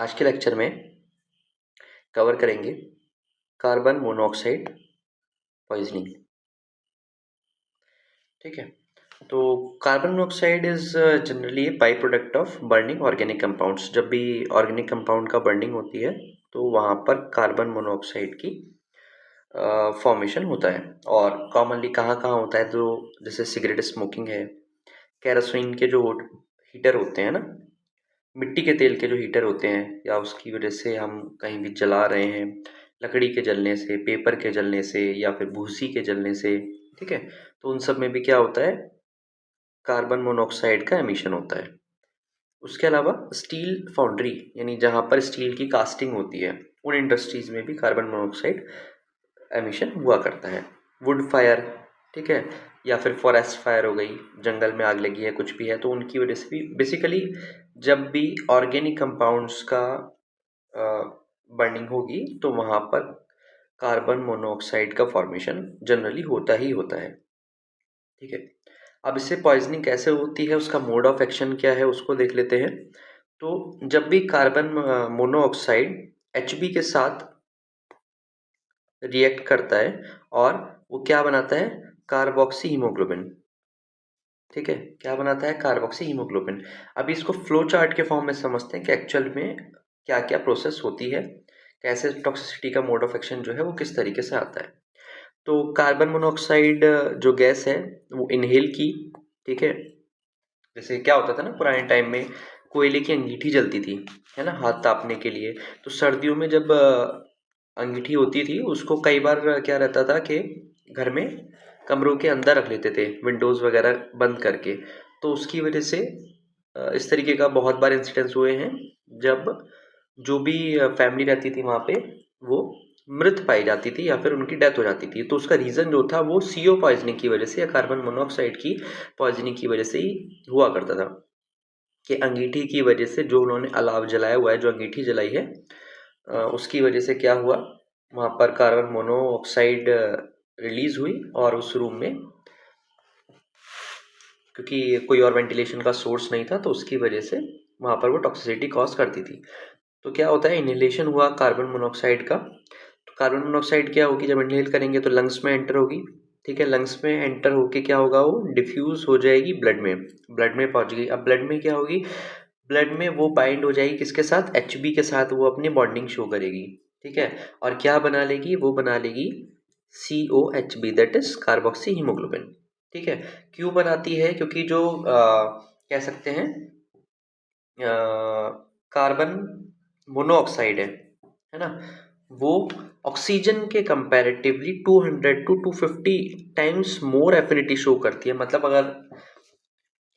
आज के लेक्चर में कवर करेंगे कार्बन मोनोऑक्साइड पॉइजनिंग। ठीक है, तो carbon monoxide is generally A by product of burning organic compounds. जब भी ऑर्गेनिक कंपाउंड का बर्निंग होती है तो वहाँ पर कार्बन मोनोऑक्साइड की फॉर्मेशन होता है। और कॉमनली कहाँ कहाँ होता है, तो जैसे सिगरेट स्मोकिंग है, केरोसिन के जो हीटर होते हैं ना, मिट्टी के तेल के जो हीटर होते हैं, या उसकी वजह से हम कहीं भी जला रहे हैं, लकड़ी के जलने से, पेपर के जलने से, या फिर भूसी के जलने से, ठीक है, तो उन सब में भी क्या होता है, कार्बन मोनोऑक्साइड का एमिशन होता है। उसके अलावा स्टील फाउंड्री, यानी जहाँ पर स्टील की कास्टिंग होती है, उन इंडस्ट्रीज में भी कार्बन मोनोऑक्साइड एमिशन हुआ करता है। वुड फायर, ठीक है, या फिर फॉरेस्ट फायर हो गई, जंगल में आग लगी है, कुछ भी है, तो उनकी वजह से भी बेसिकली जब भी ऑर्गेनिक कंपाउंड्स का बर्निंग होगी तो वहाँ पर कार्बन मोनोऑक्साइड का फॉर्मेशन जनरली होता ही होता है। ठीक है, अब इससे पॉइजनिंग कैसे होती है, उसका मोड ऑफ एक्शन क्या है, उसको देख लेते हैं। तो जब भी कार्बन मोनोऑक्साइड Hb के साथ रिएक्ट करता है और वो क्या बनाता है, कार्बोक्सी हीमोग्लोबिन। ठीक है, क्या बनाता है, कार्बोक्सी हीमोग्लोबिन। अभी इसको फ्लो चार्ट के फॉर्म में समझते हैं कि एक्चुअल में क्या क्या प्रोसेस होती है, कैसे टॉक्सिसिटी का मोड ऑफ एक्शन जो है वो किस तरीके से आता है। तो कार्बन मोनोऑक्साइड जो गैस है वो इनहेल की, ठीक है, जैसे क्या होता था ना पुराने टाइम में, कोयले की अंगीठी जलती थी, है ना, हाथ तापने के लिए। तो सर्दियों में जब अंगीठी होती थी, उसको कई बार क्या रहता था कि घर में कमरों के अंदर रख लेते थे, विंडोज़ वगैरह बंद करके। तो उसकी वजह से इस तरीके का बहुत बार इंसिडेंट्स हुए हैं, जब जो भी फैमिली रहती थी वहाँ पे वो मृत पाई जाती थी या फिर उनकी डेथ हो जाती थी। तो उसका रीज़न जो था वो CO पॉइजनिंग की वजह से या कार्बन मोनोऑक्साइड की पॉइजनिंग की वजह से ही हुआ करता था। कि अंगीठी की वजह से, जो उन्होंने अलाव जलाया हुआ है, जो अंगीठी जलाई है, उसकी वजह से क्या हुआ, वहाँ पर कार्बन मोनोऑक्साइड रिलीज हुई और उस रूम में, क्योंकि कोई और वेंटिलेशन का सोर्स नहीं था, तो उसकी वजह से वहाँ पर वो टॉक्सिसिटी कॉज करती थी। तो क्या होता है, इनहेलेशन हुआ कार्बन मोनोऑक्साइड का। तो कार्बन मोनोऑक्साइड क्या होगी, जब इनहेल करेंगे तो लंग्स में एंटर होगी। ठीक है, लंग्स में एंटर होके क्या होगा, वो डिफ्यूज हो जाएगी ब्लड में, ब्लड में पहुंच गई। अब ब्लड में क्या होगी, ब्लड में वो बाइंड हो जाएगी किसके साथ, Hb के साथ, वो अपनी बॉन्डिंग शो करेगी। ठीक है, और क्या बना लेगी, वो बना लेगी COHb, that is carboxy haemoglobin. ठीक है, क्यों बनाती है, क्योंकि जो कह सकते हैं कार्बन मोनोऑक्साइड है ना, वो ऑक्सीजन के comparatively 200 to 250 times more affinity show करती है। मतलब अगर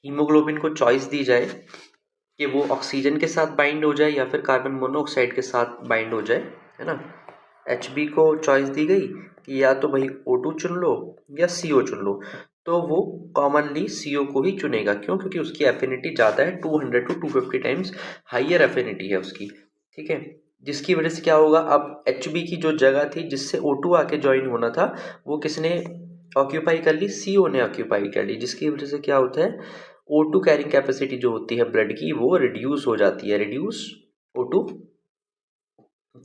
हीमोग्लोबिन को चॉइस दी जाए कि वो ऑक्सीजन के साथ बाइंड हो जाए या फिर कार्बन मोनोऑक्साइड के साथ बाइंड हो जाए, है ना, Hb को चॉइस दी गई कि या तो भाई O2 चुन लो या CO चुन लो, तो वो कॉमनली CO को ही चुनेगा। क्यों, क्योंकि उसकी एफिनिटी ज़्यादा है, 200 टू 250 टाइम्स हाइयर एफिनिटी है उसकी। ठीक है, जिसकी वजह से क्या होगा, अब Hb की जो जगह थी जिससे O2 आके ज्वाइन होना था, वो किसने ऑक्यूपाई कर ली, CO ने ऑक्यूपाई कर ली, जिसकी वजह से क्या होता है, O2 कैरिंग कैपेसिटी जो होती है ब्लड की, वो रिड्यूस हो जाती है, रिड्यूस O2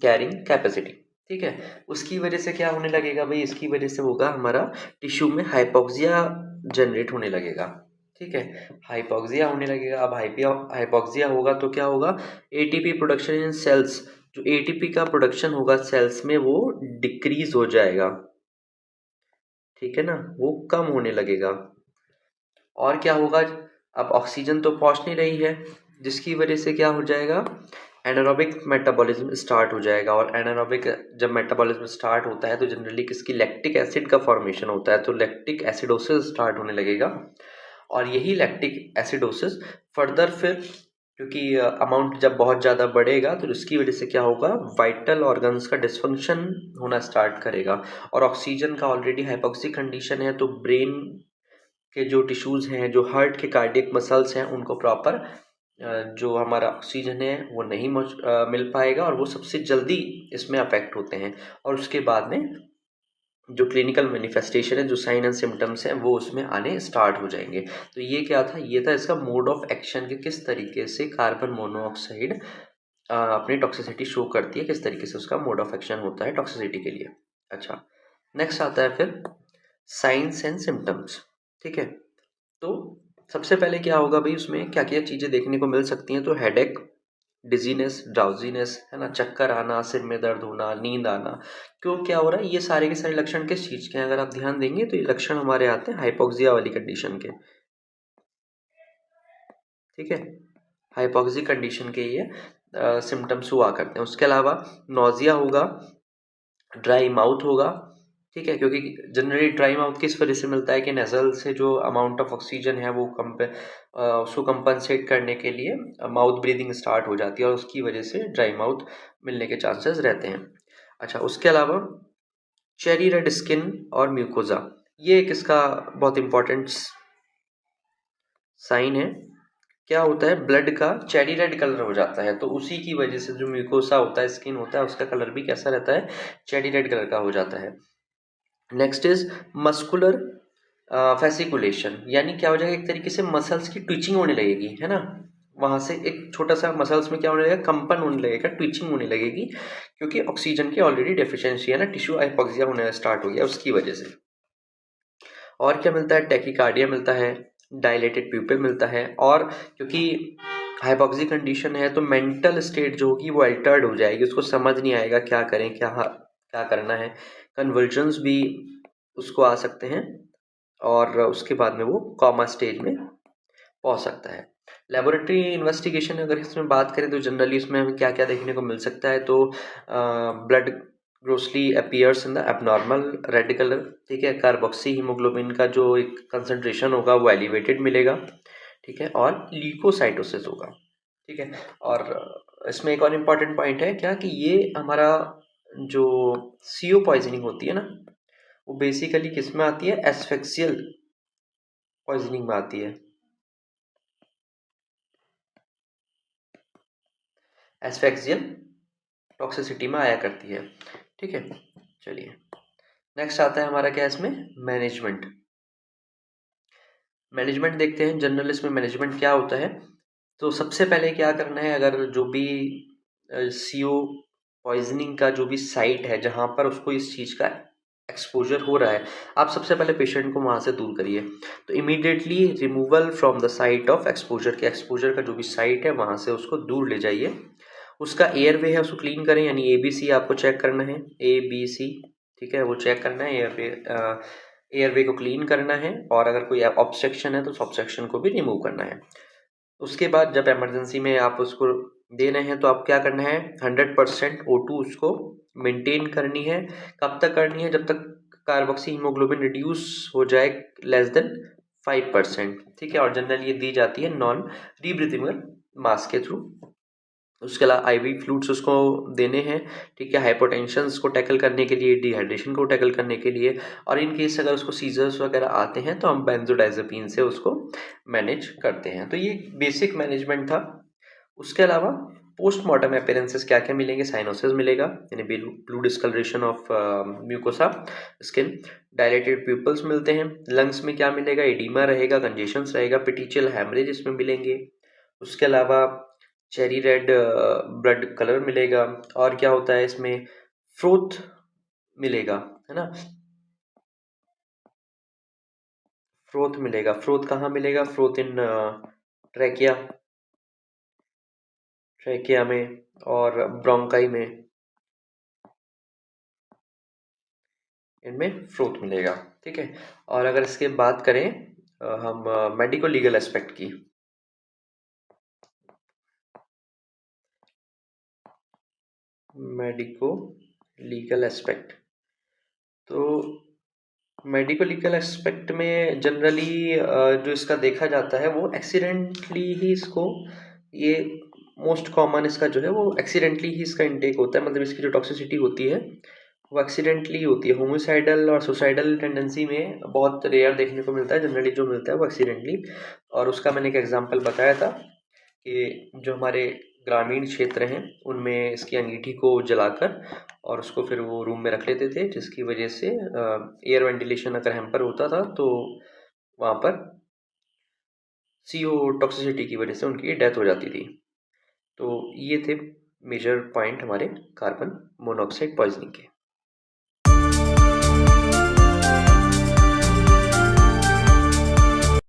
कैरिंग कैपेसिटी। ठीक है, उसकी वजह से क्या होने लगेगा भाई, इसकी वजह से होगा हमारा टिश्यू में हाइपोक्सिया जनरेट होने लगेगा। ठीक है, हाइपोक्सिया होने लगेगा। अब हाइपोक्सिया होगा तो क्या होगा, ATP प्रोडक्शन इन सेल्स, जो ATP का प्रोडक्शन होगा सेल्स में वो डिक्रीज हो जाएगा। ठीक है ना, वो कम होने लगेगा। और क्या होगा, अब ऑक्सीजन तो पहुंच नहीं रही है, जिसकी वजह से क्या हो जाएगा, एनारोबिक मेटाबॉलिज्म स्टार्ट हो जाएगा। और एनारोबिक जब मेटाबॉलिज्म स्टार्ट होता है तो जनरली किसकी, लैक्टिक एसिड का फॉर्मेशन होता है, तो लैक्टिक एसिडोसिस स्टार्ट होने लगेगा। और यही लैक्टिक एसिडोसिस फर्दर फिर, क्योंकि अमाउंट जब बहुत ज़्यादा बढ़ेगा तो इसकी वजह से क्या होगा, वाइटल ऑर्गन्स का डिस्फंक्शन होना स्टार्ट करेगा। और ऑक्सीजन का ऑलरेडी हाइपोक्सिक कंडीशन है, तो ब्रेन के जो टिश्यूज़ हैं, जो हार्ट के कार्डियक मसल्स हैं, उनको प्रॉपर जो हमारा ऑक्सीजन है वो नहीं मिल पाएगा, और वो सबसे जल्दी इसमें अफेक्ट होते हैं। और उसके बाद में जो क्लिनिकल मैनिफेस्टेशन है, जो साइन एंड सिम्टम्स हैं, वो उसमें आने स्टार्ट हो जाएंगे। तो ये क्या था, ये था इसका मोड ऑफ एक्शन, के किस तरीके से कार्बन मोनोऑक्साइड अपनी टॉक्सिसिटी शो करती है, किस तरीके से उसका मोड ऑफ एक्शन होता है टॉक्सिसिटी के लिए। अच्छा, नेक्स्ट आता है फिर साइंस एंड सिम्टम्स। ठीक है, तो सबसे पहले क्या होगा भाई, उसमें क्या क्या चीज़ें देखने को मिल सकती हैं, तो हेडेक, डिजीनेस, ड्राउजीनेस, है ना, चक्कर आना, सिर में दर्द होना, नींद आना। क्यों, क्या हो रहा है, ये सारे के सारे लक्षण किस चीज़ के हैं, अगर आप ध्यान देंगे तो ये लक्षण हमारे आते हैं हाइपोक्सिया वाली कंडीशन के। ठीक है, हाइपोक्सी कंडीशन के ये सिम्टम्स हुआ करते हैं। उसके अलावा नोजिया होगा, ड्राई माउथ होगा। ठीक है, क्योंकि जनरली ड्राई माउथ किस वजह से मिलता है कि नेजल से जो अमाउंट ऑफ ऑक्सीजन है वो उसको कंपनसेट करने के लिए माउथ ब्रीदिंग स्टार्ट हो जाती है और उसकी वजह से ड्राई माउथ मिलने के चांसेस रहते हैं। अच्छा, उसके अलावा चेरी रेड स्किन और म्यूकोजा, ये एक इसका बहुत इंपॉर्टेंट साइन है। क्या होता है, ब्लड का चेरी रेड कलर हो जाता है, तो उसी की वजह से जो म्यूकोसा होता है, स्किन होता है, उसका कलर भी कैसा रहता है, चेरी रेड कलर का हो जाता है। नेक्स्ट इज मस्कुलर फैसिकुलेशन, यानी क्या हो जाएगा, एक तरीके से मसल्स की ट्विचिंग होने लगेगी, है ना, वहां से एक छोटा सा मसल्स में क्या होने लगेगा, कंपन होने लगेगा, ट्विचिंग होने लगेगी, क्योंकि ऑक्सीजन की ऑलरेडी डेफिशिएंसी है ना, टिश्यू हाइपोक्सिया होने स्टार्ट हो गया उसकी वजह से। और क्या मिलता है, टैकीकार्डिया मिलता है, डायलेटेड प्यूपिल मिलता है, और क्योंकि हाइपोक्सी कंडीशन है तो मेंटल स्टेट जो होगी वो अल्टर्ड हो जाएगी, उसको समझ नहीं आएगा क्या करें, क्या क्या करना है, कन्वर्जन्स भी उसको आ सकते हैं, और उसके बाद में वो कॉमा स्टेज में पहुंच सकता है। लेबोरेटरी इन्वेस्टिगेशन अगर इसमें बात करें तो जनरली इसमें हमें क्या क्या देखने को मिल सकता है, तो blood grossly appears in the abnormal red colour. ठीक है, कार्बोक्सी हीमोग्लोबिन का जो एक कंसंट्रेशन होगा वो एलिवेटेड मिलेगा। ठीक है, और ल्यूकोसाइटोसिस होगा। ठीक है, और इसमें एक और इम्पॉर्टेंट पॉइंट है क्या, कि ये हमारा जो सीओ पॉइजनिंग होती है ना, वो बेसिकली किस में आती है, एस्फेक्सियल पॉइजनिंग में आती है, एस्फेक्सियल टॉक्सिसिटी में आया करती है। ठीक है, चलिए नेक्स्ट आता है हमारा क्या है इसमें, मैनेजमेंट। मैनेजमेंट देखते हैं, जनरल इसमें मैनेजमेंट क्या होता है। तो सबसे पहले क्या करना है, अगर जो भी सीओ पॉइजनिंग का जो भी साइट है जहाँ पर उसको इस चीज़ का एक्सपोजर हो रहा है, आप सबसे पहले पेशेंट को वहाँ से दूर करिए। तो immediately removal from the site of exposure, के एक्सपोजर का जो भी साइट है वहाँ से उसको दूर ले जाइए। उसका एयरवे है उसको क्लीन करें, यानी ABC आपको चेक करना है, ABC। ठीक है, वो चेक करना है, एयरवे को क्लीन करना है, और अगर कोई ऑब्स्ट्रक्शन है तो उस ऑब्स्ट्रक्शन को भी रिमूव करना है। उसके बाद जब इमरजेंसी में आप उसको दे रहे हैं तो आप क्या करना है, 100% O2 उसको मेंटेन करनी है। कब तक करनी है, जब तक कार्बोक्सी हीमोग्लोबिन रिड्यूस हो जाए लेस देन 5%। ठीक है, और जनरली ये दी जाती है नॉन रीब्रीथेबल मास्क के थ्रू। उसके अलावा IV फ्लूइड्स उसको देने हैं। ठीक है, हाइपोटेंशन को टैकल करने के लिए, डिहाइड्रेशन को टैकल करने के लिए, और इन केस अगर उसको सीजर्स वगैरह आते हैं तो हम बेंजोडाइजेपिन से उसको मैनेज करते हैं। तो ये बेसिक मैनेजमेंट था। उसके अलावा पोस्टमार्टम अपीयरेंसेस क्या क्या मिलेंगे, साइनोसिस मिलेगा, यानी blue discolouration of mucosa skin, dilated pupils मिलते हैं, लंग्स में क्या मिलेगा, एडिमा रहेगा, कंजेशंस रहेगा, पेटिचियल हैमरेज इसमें मिलेंगे। उसके अलावा चेरी रेड ब्लड कलर मिलेगा, और क्या होता है इसमें, फ्रोथ मिलेगा, है ना, फ्रोथ मिलेगा। फ्रोथ कहाँ मिलेगा, फ्रोथ इन ट्रैकिया, ट्रैकिया में और ब्रोंकाई में, इनमें फ्रोथ मिलेगा। ठीक है, और अगर इसके बात करें हम मेडिको लीगल एस्पेक्ट की, मेडिको लीगल एस्पेक्ट, तो मेडिको लीगल एस्पेक्ट में जनरली जो इसका देखा जाता है वो एक्सीडेंटली ही इसको, ये मोस्ट कॉमन इसका जो है वो एक्सीडेंटली ही इसका इनटेक होता है, मतलब इसकी जो टॉक्सिसिटी होती है वो एक्सीडेंटली होती है। होमिसाइडल और सुसाइडल टेंडेंसी में बहुत रेयर देखने को मिलता है, जनरली जो मिलता है वो एक्सीडेंटली। और उसका मैंने एक एग्जांपल बताया था कि जो हमारे ग्रामीण क्षेत्र हैं उनमें इसकी अंगीठी को जलाकर और उसको फिर वो रूम में रख लेते थे, जिसकी वजह से एयर वेंटिलेशन अगर हैम्पर होता था तो वहाँ पर CO टॉक्सिसिटी की वजह से उनकी डेथ हो जाती थी। तो ये थे मेजर पॉइंट हमारे कार्बन मोनोऑक्साइड पॉइजनिंग के।